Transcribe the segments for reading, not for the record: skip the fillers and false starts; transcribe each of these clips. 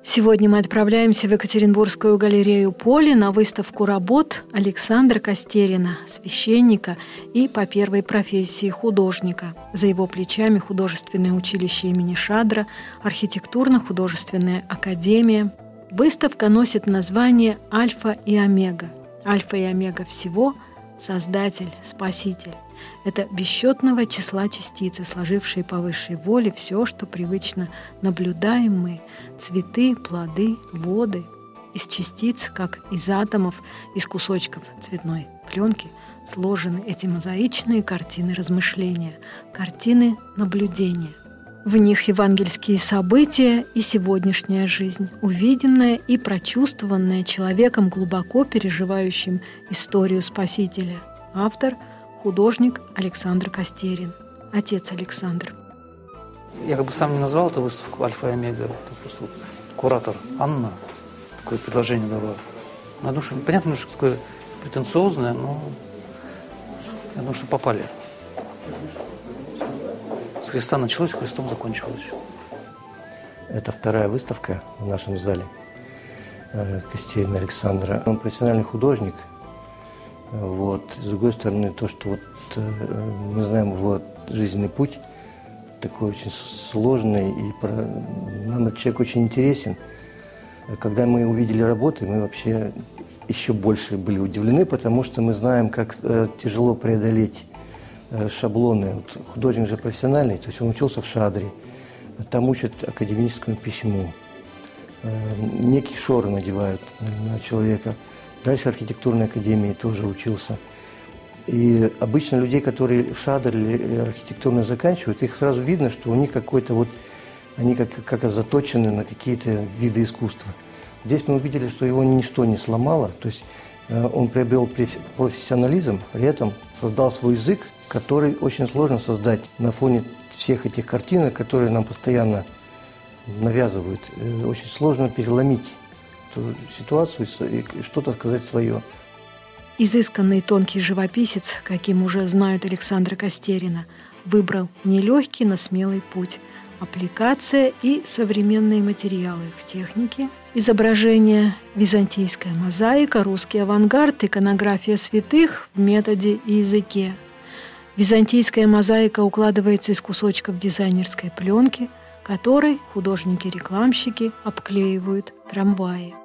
Сегодня мы отправляемся в Екатеринбургскую галерею «Поле» на выставку работ Александра Костерина, священника и по первой профессии художника. За его плечами художественное училище имени Шадра, архитектурно-художественная академия. Выставка носит название «Альфа и Омега». Альфа и Омега всего – Создатель, Спаситель. Это бесчетного числа частицы, сложившие по высшей воле все, что привычно наблюдаем мы – цветы, плоды, воды. Из частиц, как из атомов, из кусочков цветной пленки, сложены эти мозаичные картины размышления, картины наблюдения. В них евангельские события и сегодняшняя жизнь, увиденная и прочувствованная человеком, глубоко переживающим историю Спасителя. Автор – художник Александр Костерин, отец Александр. Я как бы сам не назвал эту выставку «Альфа и Омега». Это просто куратор Анна такое предложение дала. Я думаю, что непонятно, что такое претенциозное, но я думаю, что попали. С Христа началось, Христом закончилось. Это вторая выставка в нашем зале Костерина Александра. Он профессиональный художник. Вот. С другой стороны, то, что вот мы знаем его жизненный путь, такой очень сложный, и нам этот человек очень интересен. Когда мы увидели работы, мы вообще еще больше были удивлены, потому что мы знаем, как тяжело преодолеть шаблоны. Вот художник же профессиональный, то есть он учился в Шадре, там учат академическому письму. Некий шор надевают на человека. Дальше архитектурной академии тоже учился. И обычно людей, которые Шадр или архитектурно заканчивают, их сразу видно, что у них какой-то вот, они как заточены на какие-то виды искусства. Здесь мы увидели, что его ничто не сломало, то есть он приобрел профессионализм, при этом создал свой язык, который очень сложно создать на фоне всех этих картинок, которые нам постоянно навязывают. Очень сложно переломить ситуацию и что-то сказать свое. Изысканный тонкий живописец, каким уже знают Александра Костерина, выбрал нелегкий, но смелый путь. Аппликация и современные материалы в технике, изображение, византийская мозаика, русский авангард, иконография святых в методе и языке. Византийская мозаика укладывается из кусочков дизайнерской пленки, которой художники-рекламщики обклеивают трамваи.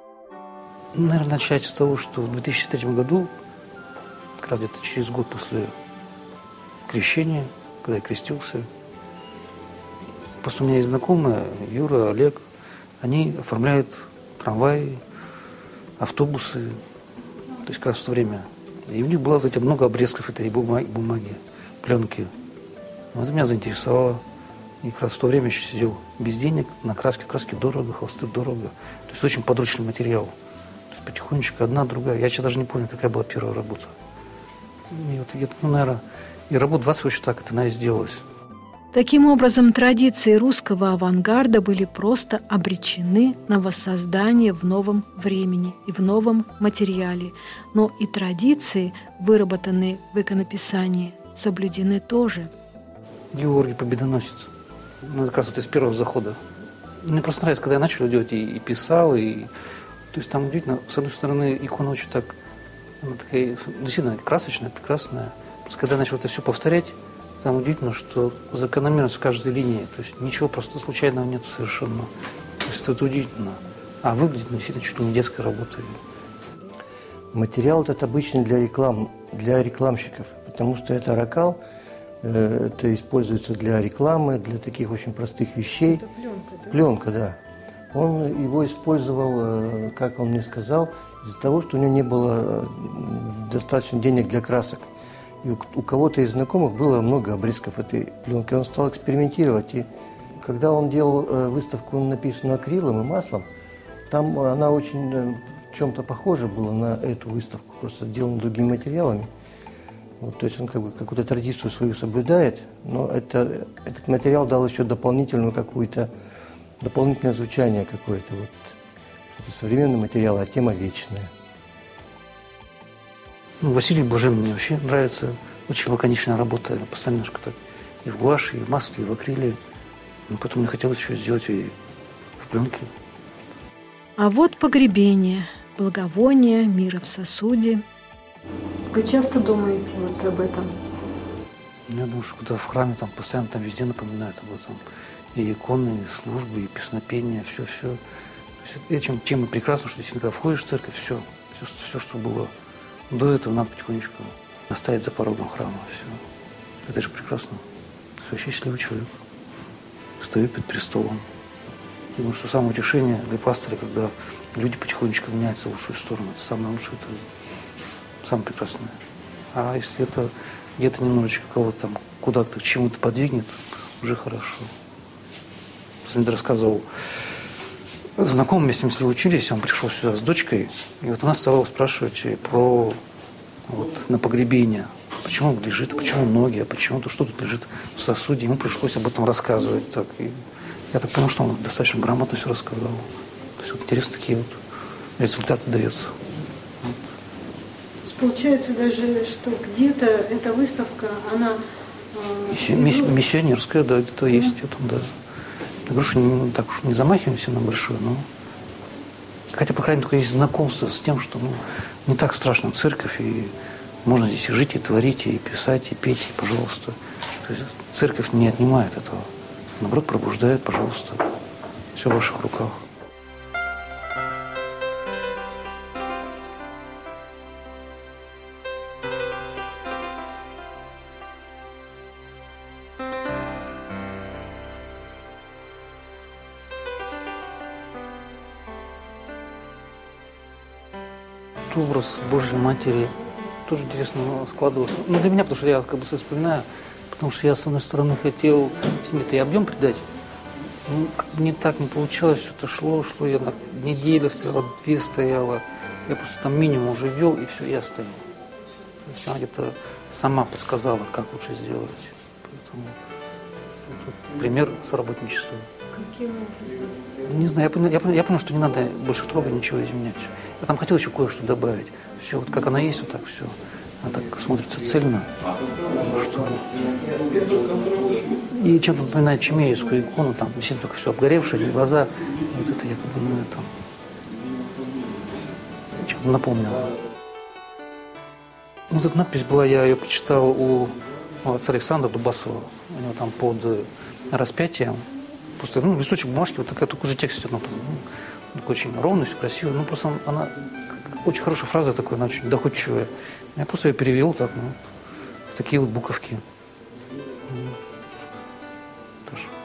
Наверное, начать с того, что в 2003 году, как раз где-то через год после крещения, когда я крестился, просто у меня есть знакомые, Юра, Олег, они оформляют трамваи, автобусы, то есть как раз в то время. И у них было, кстати, много обрезков этой бумаги, пленки. Вот это меня заинтересовало. И как раз в то время еще сидел без денег, на краске. Краски дорого, холсты дорого. То есть очень подручный материал. То есть потихонечку одна, другая. Я сейчас даже не помню, какая была первая работа. И вот где-то, наверное, и работа 20 вообще так это, наверное, сделалась. Таким образом, традиции русского авангарда были просто обречены на воссоздание в новом времени и в новом материале. Но и традиции, выработанные в иконописании, соблюдены тоже. Георгий Победоносец. Ну, это как раз вот из первого захода. Мне просто нравится, когда я начал делать и писал, и... То есть там удивительно, с одной стороны, икона очень так... Она такая действительно красочная, прекрасная. Просто когда я начал это все повторять, там удивительно, что закономерность в каждой линии. То есть ничего просто случайного нет совершенно. То есть это удивительно. А выглядит действительно чуть ли не детской работой. Материал этот обычный для рекламщиков, потому что это ракал, это используется для рекламы, для таких очень простых вещей. Это пленка, да? Пленка, да. Он его использовал, как он мне сказал, из-за того, что у него не было достаточно денег для красок. И у кого-то из знакомых было много обрезков этой пленки. Он стал экспериментировать. И когда он делал выставку, написанную акрилом и маслом, там она очень в чем-то похожа была на эту выставку, просто сделана другими материалами. Вот, то есть он как бы какую-то традицию свою соблюдает, но этот материал дал еще дополнительное звучание какое-то. Вот. Это современный материал, а тема вечная. Василий Блаженный мне вообще нравится. Очень лаконичная работа. Постоянно немножко так и в гуаши, и в масле, и в акриле. Но потом мне хотелось еще сделать и в пленке. А вот погребение, благовоние, мира в сосуде. Вы часто думаете вот об этом? Я думаю, что когда в храме, там постоянно там везде напоминают об этом. И иконы, и службы, и песнопения, все. Этим тема прекрасна, что действительно, когда входишь в церковь, все, что было до этого, надо потихонечку оставить за порогом храма. Все. Это же прекрасно. Вообще счастливый человек. Стою перед престолом. Я думаю, что самое утешение для пастыря, когда люди потихонечку меняются в лучшую сторону. Это самое лучшее, это самое прекрасное. А если это где-то немножечко кого-то там куда-то к чему-то подвигнет, уже хорошо. Мне рассказывал знакомый, мы с ним учились, он пришел сюда с дочкой, и вот она стала спрашивать про вот, на погребение. Почему он лежит, почему ноги, а почему что тут лежит в сосуде. Ему пришлось об этом рассказывать. Так. И я так понял, что он достаточно грамотно все рассказал. То есть вот интересно, такие вот результаты даются. То есть получается даже, что где-то эта выставка, она миссионерская, да, где-то есть в этом, да. Я говорю, что не, так уж не замахиваемся на большое, но хотя, по крайней мере, только есть знакомство с тем, что не так страшно церковь, и можно здесь и жить, и творить, и писать, и петь, и пожалуйста. То есть церковь не отнимает этого. Наоборот, пробуждает, пожалуйста. Все в ваших руках. Образ Божьей Матери тоже интересно складывался. Ну, для меня, потому что я как бы вспоминаю, потому что я, с одной стороны, хотел это и объем придать. Ну, как бы не так не получалось, все это шло, я на неделю стояла, 2 стояла. Я просто там минимум уже ввел, и все, я стоял. То есть она где-то сама подсказала, как лучше сделать. Поэтому вот пример соработничества. Каким образом? Не знаю, я понял, что не надо больше трогать, ничего изменять. Я там хотел еще кое-что добавить. Все, вот как она есть, вот так все. Она так смотрится цельно. Что... И чем-то напоминает чемеевскую икону, там действительно только все обгоревшее, глаза. И вот это я как бы, это чем-то напомнило. Вот эта надпись была, я ее прочитал у отца Александра Дубасова. У него там под распятием. Просто листочек бумажки, вот такая, только уже текст идет, такой очень ровный, все красиво. Ну, просто она очень хорошая фраза такая, она очень доходчивая. Я просто ее перевел так, в такие вот буковки.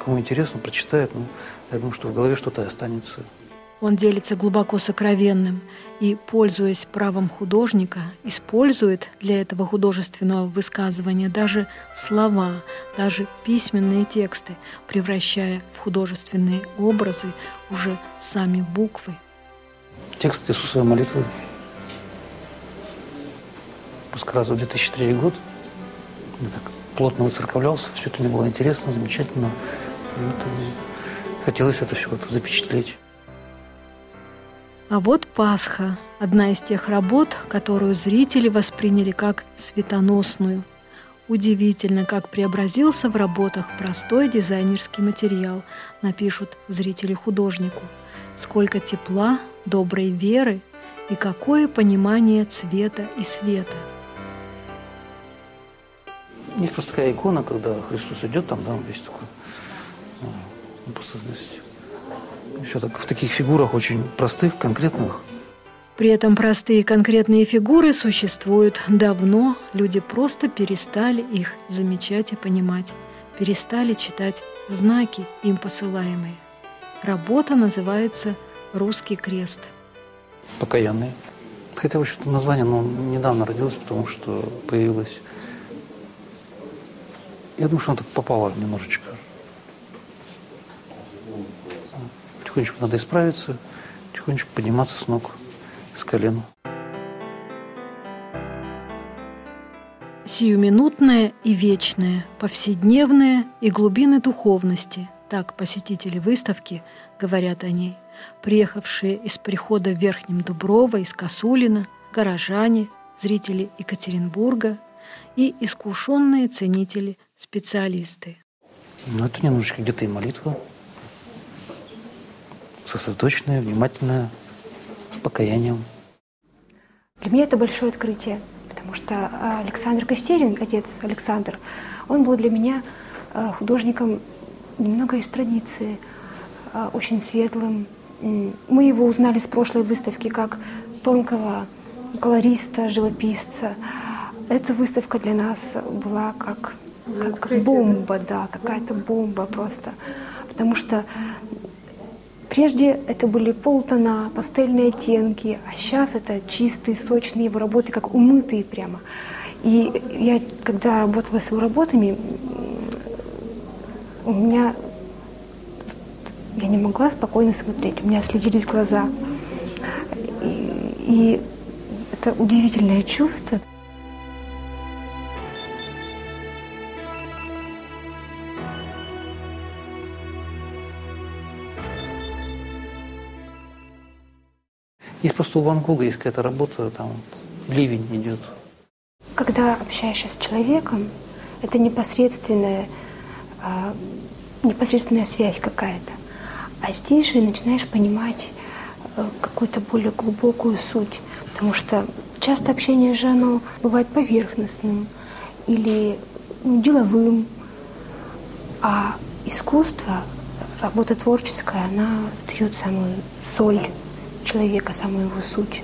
Кому интересно, прочитает, я думаю, что в голове что-то останется. Он делится глубоко сокровенным и, пользуясь правом художника, использует для этого художественного высказывания даже слова, даже письменные тексты, превращая в художественные образы уже сами буквы. Текст Иисусовой молитвы. Пасхараза 2003 год. Я так плотно выцерковлялся, все это мне было интересно, замечательно. Хотелось это все как-то запечатлеть. А вот Пасха – одна из тех работ, которую зрители восприняли как светоносную. Удивительно, как преобразился в работах простой дизайнерский материал, напишут зрители художнику. Сколько тепла, доброй веры и какое понимание цвета и света. Есть просто такая икона, когда Христос идет, там, да, он весь такой. Просто здесь все так в таких фигурах очень простых, конкретных. При этом простые конкретные фигуры существуют давно. Люди просто перестали их замечать и понимать. Перестали читать знаки, им посылаемые. Работа называется «Русский крест». Покаянный. Хотя, в общем-то, название недавно родилось, потому что появилось. Я думаю, что оно так попало немножечко. Потихонечку надо исправиться, потихонечку подниматься с ног, с колен. Сиюминутное и вечное, повседневное и глубины духовности. Так посетители выставки говорят о ней. Приехавшие из прихода в Верхнем Дуброво, из Косулина, горожане, зрители Екатеринбурга и искушенные ценители, специалисты. Но это немножечко где-то и молитва. Сосредоточенная, внимательная, с покаянием. Для меня это большое открытие, потому что Александр Костерин, отец Александр, он был для меня художником немного из традиции, очень светлым. Мы его узнали с прошлой выставки как тонкого колориста, живописца. Эта выставка для нас была как бомба, да, какая-то бомба просто. Потому что прежде это были полутона, пастельные оттенки, а сейчас это чистые, сочные его работы, как умытые прямо. И я, когда работала с его работами, я не могла спокойно смотреть, у меня слезились глаза. И это удивительное чувство. Есть просто у Ван Гога есть какая-то работа, там вот, ливень идет. Когда общаешься с человеком, это непосредственная связь какая-то. А здесь же начинаешь понимать какую-то более глубокую суть. Потому что часто общение же оно бывает поверхностным или деловым. А искусство, работа творческая, она дает самую соль человека, самую его суть.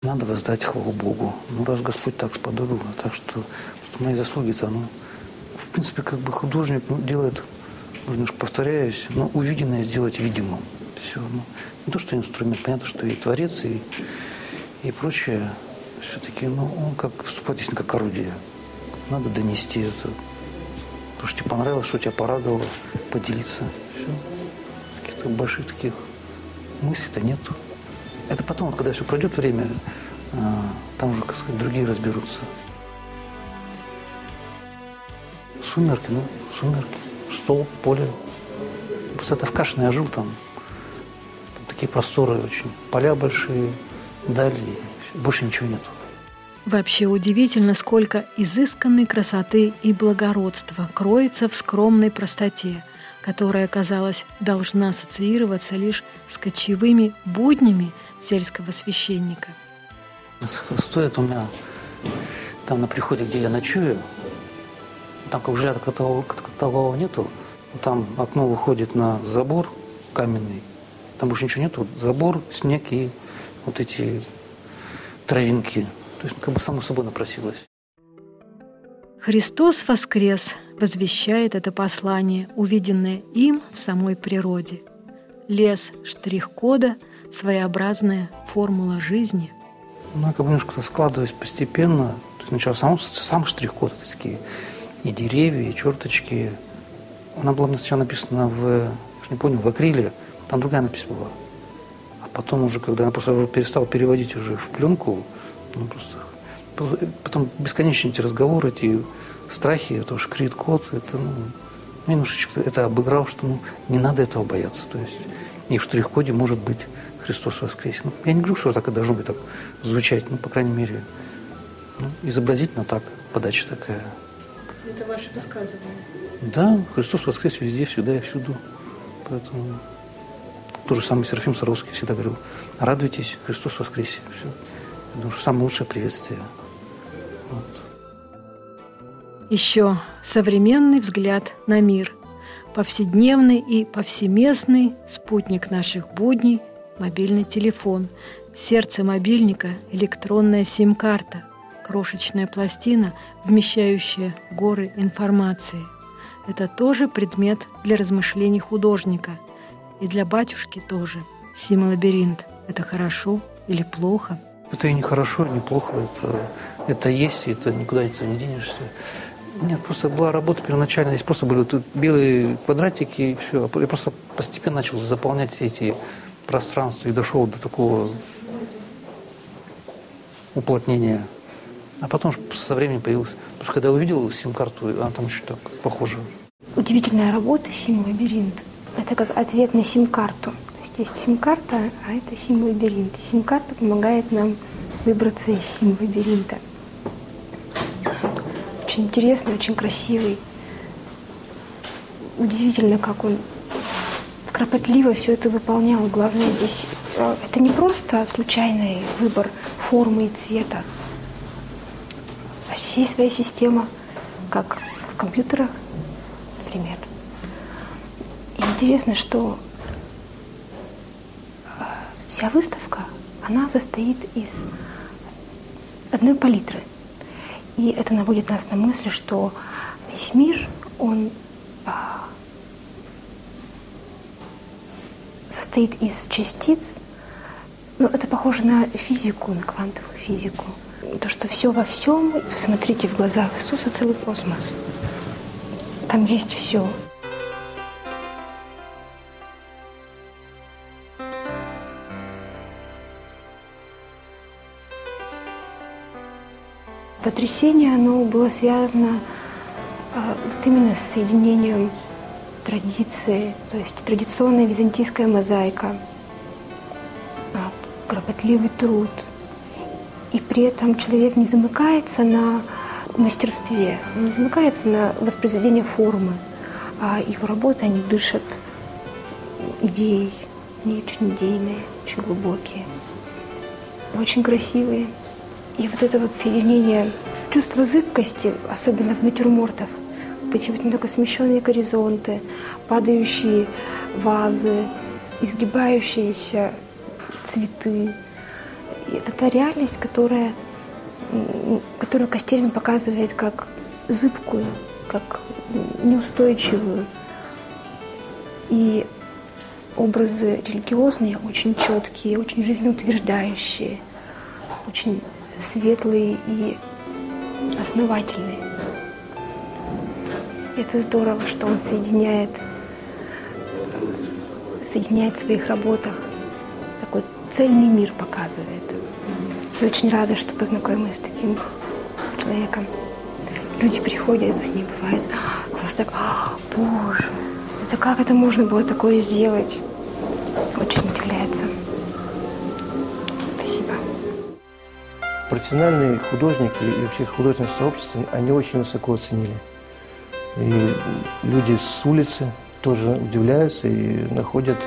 Надо воздать хвалу Богу. Ну, раз Господь так сподобил, так что мои заслуги-то, в принципе, как бы художник делает, немножко повторяюсь, но увиденное сделать видимым. Все. Не то, что инструмент, понятно, что и творец, и прочее. Все-таки, он как выступает, действительно, как орудие. Надо донести это. То, что тебе понравилось, что тебя порадовало, поделиться. Все. Каких-то больших таких мыслей-то нету. Это потом, когда все пройдет время, там уже, как сказать, другие разберутся. Сумерки, сумерки. Стол, поле. Просто это в Кашине я жил там. Такие просторы очень. Поля большие, дали. Больше ничего нету. Вообще удивительно, сколько изысканной красоты и благородства кроется в скромной простоте, которая, казалось, должна ассоциироваться лишь с кочевыми буднями сельского священника. Стоит у меня там на приходе, где я ночую, там как жилья такового нету, там окно выходит на забор каменный, там больше ничего нету, забор, снег и вот эти травинки. То есть как бы само собой напросилось. Христос воскрес, возвещает это послание, увиденное им в самой природе. Лес штрих-кода, своеобразная формула жизни. Как бы немножко складываясь постепенно. То есть сначала сам штрих-код, такие и деревья, и черточки. Она была сначала написана в акриле, там другая надпись была. А потом уже, когда она просто уже перестала переводить уже в пленку, потом бесконечные эти разговоры, эти страхи, это штрих-код, это, немножечко это обыграл, что не надо этого бояться. То есть и в штрих-коде может быть Христос воскресе. Я не говорю, что так и должно быть так звучать, по крайней мере, изобразительно так, подача такая. Это ваше высказывание? Да, Христос воскрес везде, всегда и всюду. Поэтому то же самое Серафим Саровский всегда говорил: радуйтесь, Христос воскресе. Все. Я думаю, что самое лучшее приветствие. Еще современный взгляд на мир. Повседневный и повсеместный спутник наших будней – мобильный телефон. Сердце мобильника – электронная сим-карта. Крошечная пластина, вмещающая горы информации. Это тоже предмет для размышлений художника. И для батюшки тоже. Сим-лабиринт – это хорошо или плохо? Это и не хорошо, и не плохо. Это есть, и это никуда не денешься. Нет, просто была работа первоначально. Здесь просто были тут белые квадратики, и все. Я просто постепенно начал заполнять все эти пространства и дошел до такого уплотнения. А потом со временем появился. Потому что когда я увидел сим-карту, она там еще так похожа. Удивительная работа «Сим-лабиринт». Это как ответ на сим-карту. То есть сим-карта, а это сим-лабиринт. Сим-карта помогает нам выбраться из сим-лабиринта. Очень интересный, очень красивый. Удивительно, как он кропотливо все это выполнял. Главное здесь, это не просто случайный выбор формы и цвета. А здесь есть своя система, как в компьютерах, например. И интересно, что вся выставка, она состоит из одной палитры. И это наводит нас на мысль, что весь мир, он состоит из частиц. Ну, это похоже на физику, на квантовую физику. То, что все во всем, посмотрите в глазах Иисуса целый космос. Там есть все. Потрясение, оно было связано вот именно с соединением традиции, то есть традиционная византийская мозаика, кропотливый труд. И при этом человек не замыкается на мастерстве, он не замыкается на воспроизведении формы, а его работы, они дышат идеей, они очень идейные, очень глубокие, очень красивые. И вот это вот соединение чувства зыбкости, особенно в натюрмортах, вот эти вот немного смещенные горизонты, падающие вазы, изгибающиеся цветы. И это та реальность, которую Костерин показывает как зыбкую, как неустойчивую. И образы религиозные очень четкие, очень жизнеутверждающие, очень светлые и основательные. И это здорово, что он соединяет в своих работах, такой цельный мир показывает. И очень рада, что познакомилась с таким человеком. Люди приходят за ним, бывает, просто так, Боже, это как это можно было такое сделать? Очень удивляются. Спасибо. Профессиональные художники и вообще художественное сообщество, они очень высоко оценили. И люди с улицы тоже удивляются и находят,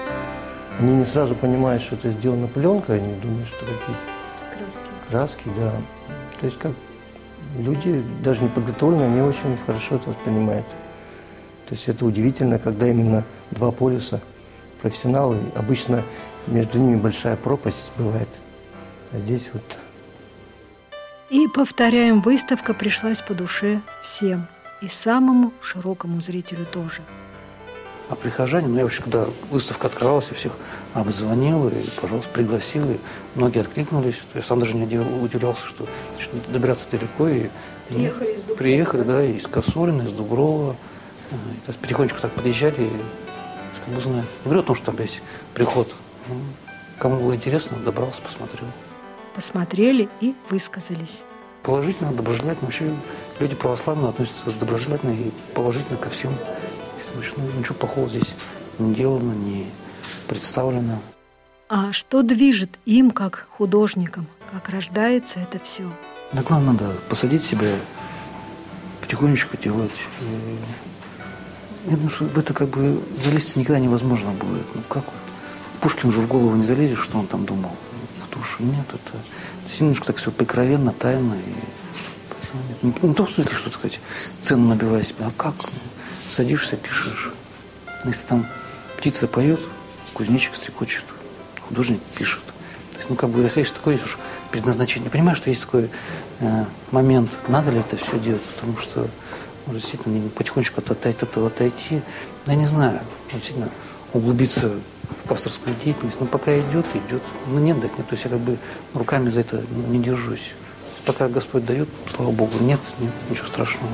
они не сразу понимают, что это сделано пленкой, они думают, что какие-то краски, да. То есть как люди, даже не подготовленные, они очень хорошо это понимают. То есть это удивительно, когда именно два полюса, профессионалы, обычно между ними большая пропасть бывает. А здесь вот... И, повторяем, выставка пришлась по душе всем. И самому широкому зрителю тоже. А прихожане, я вообще, когда выставка открывалась, я всех обзвонил и, пожалуйста, пригласил. И многие откликнулись. Я сам даже не удивлялся, что добираться далеко. И Приехали из Дуброва. Приехали, да, из Косорина, из Дуброва. И потихонечку так подъезжали и как бы знают. Не говорю о том, что там есть приход. Кому было интересно, добрался, посмотрел. Посмотрели и высказались. Положительно, доброжелательно. Вообще люди православные относятся доброжелательно и положительно ко всем. Ничего плохого здесь не делано, не представлено. А что движет им, как художникам? Как рождается это все? Да, главное, надо посадить себя, потихонечку делать. Я думаю, что в это как бы залезть никогда невозможно будет. Ну как вот? Пушкину же в голову не залезешь, что он там думал. В душу нет, это немножко так все прикровенно, тайно. И... Не то в смысле, что сказать, цену набивая себя, а как? Садишься, пишешь. Если там птица поет, кузнечик стрекочет, художник пишет. То есть, как бы, если есть такое, есть уж предназначение. Я понимаю, что есть такой момент, надо ли это все делать, потому что может действительно потихонечку от этого отойти. Я не знаю, действительно углубиться в пасторскую деятельность, но пока идет. Ну нет, так нет. То есть я как бы руками за это не держусь. Пока Господь дает, слава Богу, нет, ничего страшного.